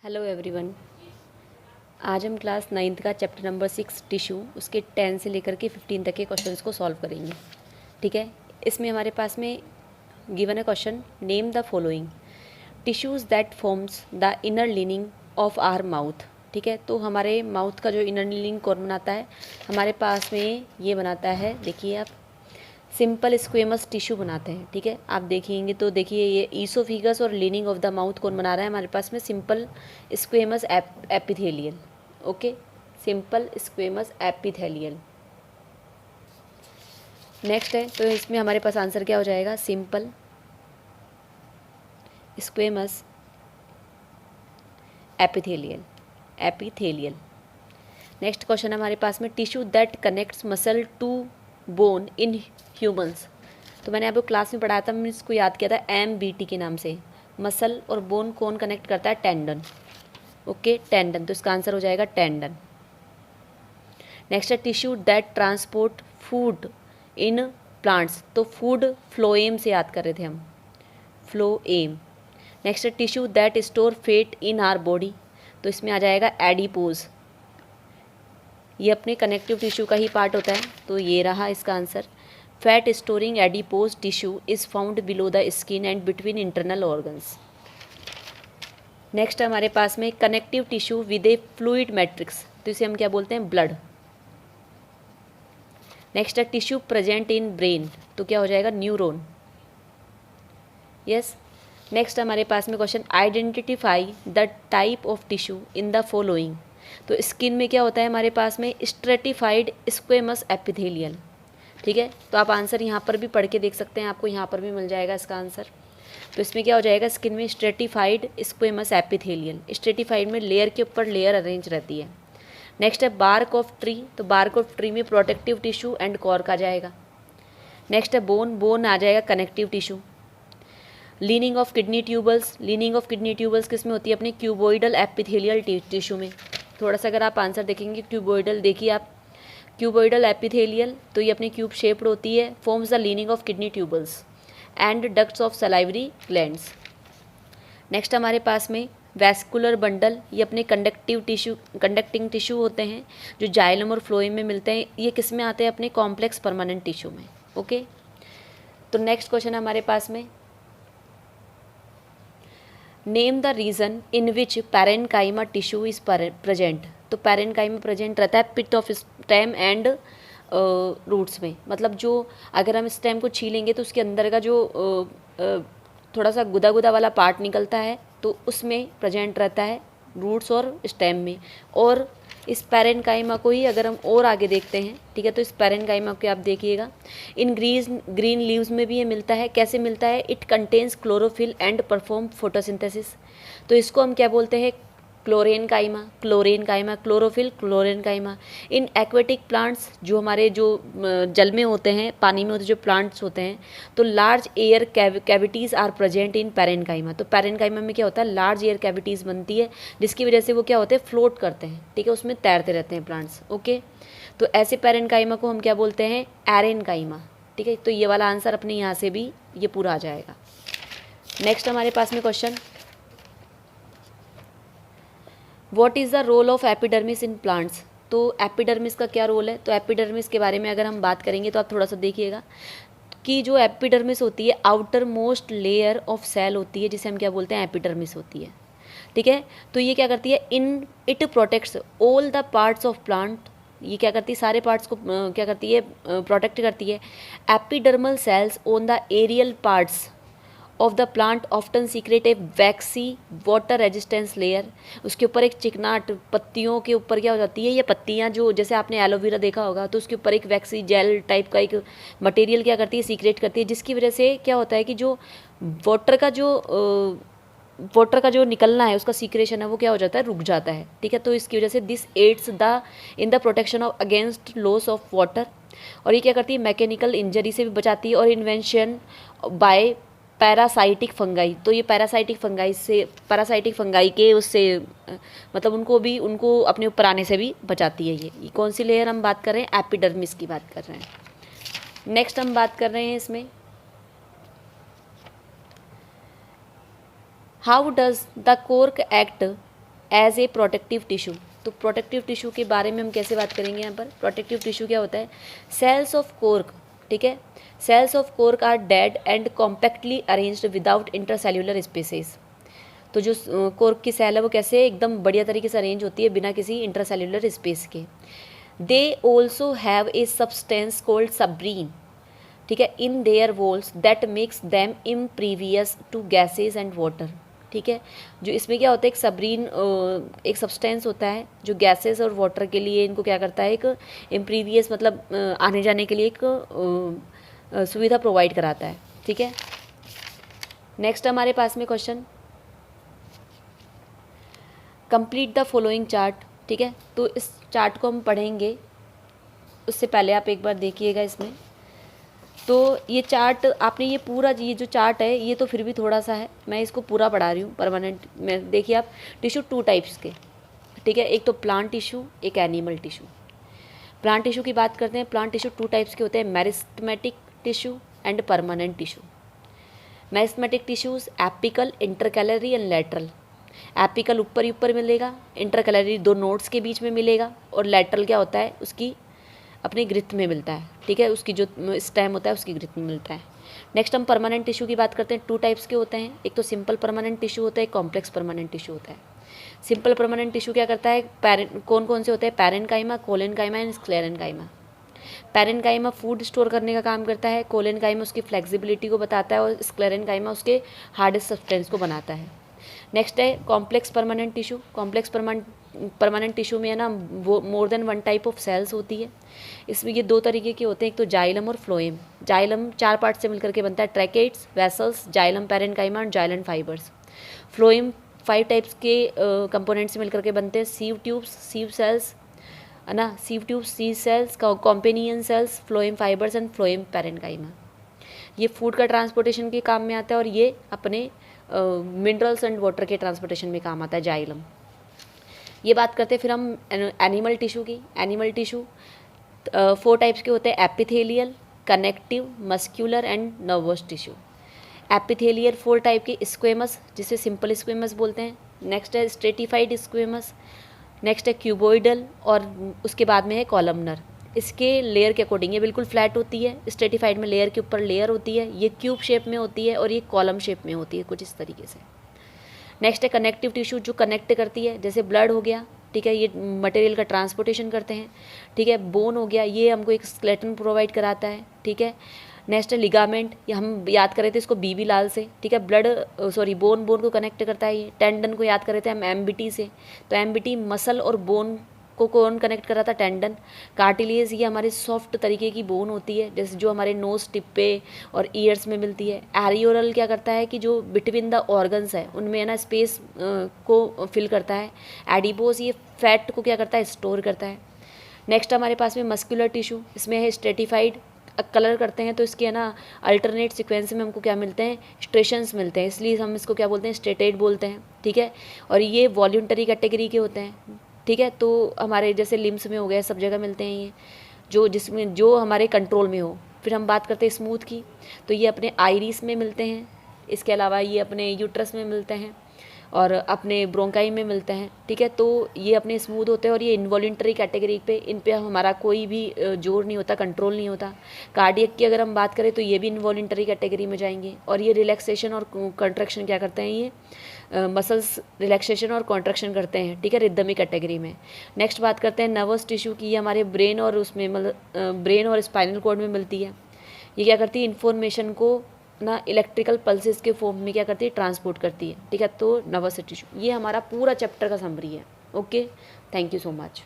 Hello everyone. आज हम class 9th का चैप्टर नंबर 6 टिश्यू उसके 10 से लेकर के 15 तक के क्वेश्चंस को सॉल्व करेंगे। ठीक है, इसमें हमारे पास में गिवन है question, name the following tissues that forms the inner lining of our mouth. ठीक है, तो हमारे माउथ का जो इनर लिनिंग कौन बनाता है, हमारे पास में ये बनाता है, देखिए आप, सिंपल स्क्वेमस टिश्यू बनाते हैं। ठीक है, आप देखेंगे तो देखिए ये ईसोफिगस और लिनिंग ऑफ द माउथ कौन बना रहा है, हमारे पास में simple squamous epithelial. Okay, simple squamous epithelial. Next है, तो इसमें हमारे पास आंसर क्या हो जाएगा, simple squamous epithelial. Epithelial. Next question हमारे पास में, tissue that connects muscle to bone in humans. तो मैंने आपको क्लास में पढ़ाया था, मैंने इसको याद किया था MBT के नाम से। मसल और बोन कौन कनेक्ट करता है, टेंडन। ओके, टेंडन, तो इसका आंसर हो जाएगा टेंडन। नेक्स्ट है, tissue that transport food in plants. तो फूड फ्लोएम से याद कर रहे थे हम, फ्लोएम। नेक्स्ट है, tissue that store fat in our body. तो इसमें आ जाएगा एडिपोज। ये अपने कनेक्टिव टिश्यू का ही पार्ट होता है, तो ये रहा इसका answer. Fat storing adipose tissue is found below the skin and between internal organs. Next हमारे पास में connective tissue with A fluid matrix, तो इसे हम क्या बोलते हैं, ब्लड। नेक्स्ट है, टिश्यू प्रेजेंट इन ब्रेन, तो क्या हो जाएगा, न्यूरॉन। यस। नेक्स्ट हमारे पास में question, identify the type of tissue in the following. तो स्किन में क्या होता है हमारे पास में, स्ट्रेटिफाइड स्क्वेमस एपिथेलियल। ठीक है, तो आप आंसर यहाँ पर भी पढ़ के देख सकते हैं, आपको यहाँ पर भी मिल जाएगा इसका आंसर। तो इसमें क्या हो जाएगा, स्किन में स्ट्रेटिफाइड स्क्वेमस एपिथेलियल। स्ट्रेटिफाइड में लेयर के ऊपर लेयर अरेंज रहती है। नेक्स्ट है, बार्क ऑफ ट्री। तो बार्क ऑफ ट्री में प्रोटेक्टिव टिश्यू एंड कॉर्क आ जाएगा। नेक्स्ट है, बोन। बोन आ जाएगा connective tissue. Leaning of kidney tubules. Leaning of kidney tubules किस में होती है, अपनी क्यूबोइडल एपिथेलियल टिश्यू में। थोड़ा सा अगर आप आंसर देखेंगे, क्यूबोइडल, देखिए आप, क्यूबोइडल एपिथेलियल, तो ये अपनी क्यूब शेप्ड होती है, forms the leaning of kidney tubules and ducts of salivary glands. Next हमारे पास में वैस्कुलर बंडल। ये अपने कंडक्टिंग टिश्यू होते हैं, जो जाइलम और फ्लोएम में मिलते हैं। ये किस में आते हैं, अपने कॉम्प्लेक्स परमानेंट टिश्यू में। ओके, तो नेक्स्ट क्वेश्चन हमारे पास में, name the region in which parenchyma tissue is present. तो पैरेन्काइमा प्रेजेंट रहता है pit of stem and roots में। मतलब जो, अगर हम स्टेम को छीलेंगे तो उसके अंदर का जो थोड़ा सा गुदा गुदा वाला पार्ट निकलता है, तो उसमें प्रेजेंट रहता है, रूट्स और स्टेम में। और इस पैरेन्काइमा को ही अगर हम और आगे देखते हैं, ठीक है, तो इस पैरेन्काइमा को आप देखिएगा, इन ग्रीन लीव्स में भी ये मिलता है। कैसे मिलता है, it contains chlorophyll and perform photosynthesis. तो इसको हम क्या बोलते हैं, chlorenchyma. Chlorenchyma, chlorophyll, chlorenchyma. In aquatic plants, जो हमारे जो जल में होते हैं, पानी में होते जो प्लांट्स होते हैं, तो large air cavities are present in parenchyma. तो पैरेन्काइमा में क्या होता है, लार्ज एयर कैविटीज़ बनती है, जिसकी वजह से वो क्या होते हैं, फ्लोट करते हैं। ठीक है, उसमें तैरते रहते हैं प्लांट्स। ओके, तो ऐसे पैरेन्काइमा को हम क्या बोलते हैं, एरेन्काइमा। ठीक है, तो ये वाला आंसर अपने यहाँ से भी ये पूरा आ जाएगा। नेक्स्ट हमारे पास में question, what is the role of epidermis in plants. तो एपिडर्मिस का क्या रोल है, तो एपिडर्मिस के बारे में अगर हम बात करेंगे तो आप थोड़ा सा देखिएगा कि जो एपिडर्मिस होती है, outermost layer of cell होती है, जिसे हम क्या बोलते हैं, एपिडर्मिस होती है। ठीक है, तो ये क्या करती है, in it protects all the parts of plant. ये क्या करती है, सारे पार्ट्स को क्या करती है, प्रोटेक्ट करती है। Epidermal cells on the aerial parts of the plant often secrete a waxy water resistance layer. उसके ऊपर एक चिकनाट, पत्तियों के ऊपर क्या हो जाती है, ये पत्तियाँ जो, जैसे आपने एलोवेरा देखा होगा, तो उसके ऊपर एक वैक्सी जेल टाइप का एक मटेरियल क्या करती है, सीक्रेट करती है, जिसकी वजह से क्या होता है कि जो वाटर का जो निकलना है, उसका सीक्रेशन है, वो क्या हो जाता है, रुक जाता है। ठीक है, तो इसकी वजह से this aids in the protection of against loss of water. और ये क्या करती है, मैकेनिकल इंजरी से भी बचाती है, और इन्वेंशन बाय पैरासाइटिक फंगाई। तो ये पैरासाइटिक फंगाई के उससे मतलब उनको अपने ऊपर आने से भी बचाती है। ये कौन सी लेयर हम बात कर रहे हैं, एपिडर्मिस की बात कर रहे हैं। नेक्स्ट हम बात कर रहे हैं इसमें, how does the cork act as a protective tissue. तो प्रोटेक्टिव टिश्यू के बारे में हम कैसे बात करेंगे यहाँ पर? प्रोटेक्टिव टिश्यू क्या होता है? सेल्स ऑफ कोर्क, ठीक है, cells of cork are dead and compactly arranged without intercellular spaces. तो जो कोर्क की सेल है वो कैसे एकदम बढ़िया तरीके से अरेंज होती है बिना किसी इंटरसेल्यूलर स्पेस के। They also have a substance called suberin, ठीक है, in their walls that makes them impervious to gases and water, ठीक है। जो इसमें क्या होता है, एक सब्रीन एक सब्सटेंस होता है जो गैसेस और वाटर के लिए इनको क्या करता है, एक इम्प्रीवियस मतलब आने जाने के लिए एक सुविधा प्रोवाइड कराता है, ठीक है। नेक्स्ट हमारे पास में question, complete the following chart, ठीक है। तो इस चार्ट को हम पढ़ेंगे, उससे पहले आप एक बार देखिएगा इसमें। तो ये चार्ट आपने ये पूरा ये जो चार्ट है ये तो फिर भी थोड़ा सा है, मैं इसको पूरा पढ़ा रही हूँ परमानेंट में। देखिए आप, टिश्यू 2 टाइप्स के, ठीक है, एक तो प्लांट टिश्यू, एक एनिमल टिश्यू। प्लांट टिश्यू की बात करते हैं, प्लांट टिश्यू 2 टाइप्स के होते हैं, meristematic tissue and permanent tissue. Meristematic tissues apical, intercalary and lateral. Apical ऊपर ही ऊपर मिलेगा, इंटरकैलरी 2 नोड्स के बीच में मिलेगा, और लेटरल क्या होता है, उसकी अपनी ग्रिथ में मिलता है, ठीक है, उसकी जो स्टेम होता है उसकी ग्रिथ में मिलता है। नेक्स्ट हम परमानेंट टिश्यू की बात करते हैं, 2 टाइप्स के होते हैं, एक तो सिंपल परमानेंट टिश्यू होता है, एक कॉम्प्लेक्स परमानेंट टिश्यू होता है। सिंपल परमानेंट टिश्यू क्या करता है, कौन कौन से होते हैं, parenchyma, collenchyma and sclerenchyma. Parenchyma food store करने का काम करता है, कोलेनकाइमा उसकी फ्लेक्सिबिलिटी को बताता है, और स्क्लेरेन्काइमा उसके हार्डेस्ट सब्सटेंस को बनाता है। नेक्स्ट है complex permanent tissue. Complex permanent tissue में है ना वो more than 1 type of cells होती है। इसमें ये 2 तरीके के होते हैं, एक तो जाइलम और फ्लोएम। जाइलम 4 पार्ट से मिलकर के बनता है, ट्रैकेट्स, वेसल्स, जाइलम पैरेन्काइमा और जाइलन फाइबर्स। फ्लोएम 5 टाइप्स के कंपोनेंट्स से मिलकर के बनते हैं, सीव ट्यूब्स, सीव सेल्स, है ना, sieve tubes, sieve cells, companion cells, phloem fibres and phloem parenchyma. ये फूड का ट्रांसपोर्टेशन के काम में आता है, और ये अपने मिनरल्स एंड वाटर के ट्रांसपोर्टेशन में काम आता है, जाइलम। ये बात करते हैं फिर हम एनिमल टिश्यू की। एनिमल टिश्यू 4 टाइप्स के होते हैं, epithelial, connective, muscular and nervous tissue. Epithelial 4 type के, स्क्वेमस जिसे सिंपल स्क्वेमस बोलते हैं, नेक्स्ट है स्ट्रेटिफाइड स्क्वेमस, नेक्स्ट है क्यूबोइडल, और उसके बाद में है कॉलमनर। इसके लेयर के अकॉर्डिंग ये बिल्कुल फ्लैट होती है, स्ट्रेटिफाइड में लेयर के ऊपर लेयर होती है, ये क्यूब शेप में होती है, और ये कॉलम शेप में होती है, कुछ इस तरीके से। नेक्स्ट है कनेक्टिव टिश्यू, जो कनेक्ट करती है, जैसे ब्लड हो गया, ठीक है, ये मटेरियल का ट्रांसपोर्टेशन करते हैं, ठीक है। बोन हो गया, ये हमको एक स्केलेटन प्रोवाइड कराता है, ठीक है। नेक्स्ट है लिगामेंट, ये हम याद कर रहे थे इसको बीबी लाल से, ठीक है, बोन को कनेक्ट करता है। ये टेंडन को याद कर रहे थे हम एम्बिटी से, तो एम्बिटी मसल और बोन को कौन कनेक्ट कर रहा था, टेंडन। कार्टिलेज ये हमारे सॉफ्ट तरीके की बोन होती है, जैसे जो हमारे नोज टिप पे और ईयर्स में मिलती है। एरियोरल क्या करता है कि जो बिटवीन द ऑर्गन्स है उनमें है ना स्पेस को फिल करता है। एडिपोज ये फैट को क्या करता है, स्टोर करता है। नेक्स्ट हमारे पास में मस्कुलर टिश्यू, इसमें है स्ट्रेटिफाइड, कलर करते हैं तो इसके है ना अल्टरनेट सीक्वेंस में हमको क्या मिलते हैं, स्ट्रेशंस मिलते हैं, इसलिए हम इसको क्या बोलते हैं, स्ट्रेटेड बोलते हैं, ठीक है। और ये वॉल्यूंटरी कैटेगरी के होते हैं, ठीक है। तो हमारे जैसे लिम्स में हो गए, सब जगह मिलते हैं ये, जिसमें जो हमारे कंट्रोल में हो। फिर हम बात करते हैं स्मूथ की, तो ये अपने आइरिस में मिलते हैं, इसके अलावा ये अपने यूट्रस में मिलते हैं और अपने ब्रोंकाई में मिलते हैं, ठीक है। तो ये अपने स्मूथ होते हैं, और ये इनवॉल्यूंटरी कैटेगरी पे, इन पे हमारा कोई भी जोर नहीं होता, कंट्रोल नहीं होता। कार्डियक की अगर हम बात करें तो ये भी इनवॉल्यूंटरी कैटेगरी में जाएंगे, और ये रिलैक्सेशन और कंट्रैक्शन क्या करते हैं, ये मसल्स रिलैक्सेशन और कॉन्ट्रैक्शन करते हैं, ठीक है, रिदमिक कैटेगरी में। नेक्स्ट बात करते हैं नर्वस टिश्यू की, ये हमारे ब्रेन और उसमें ब्रेन और स्पाइनल कॉर्ड में मिलती है। ये क्या करती है, इन्फॉर्मेशन को ना इलेक्ट्रिकल पल्सेस के फॉर्म में क्या करती है, ट्रांसपोर्ट करती है, ठीक है। तो नर्वस टिश्यू, ये हमारा पूरा चैप्टर का समरी है। Okay, thank you so much.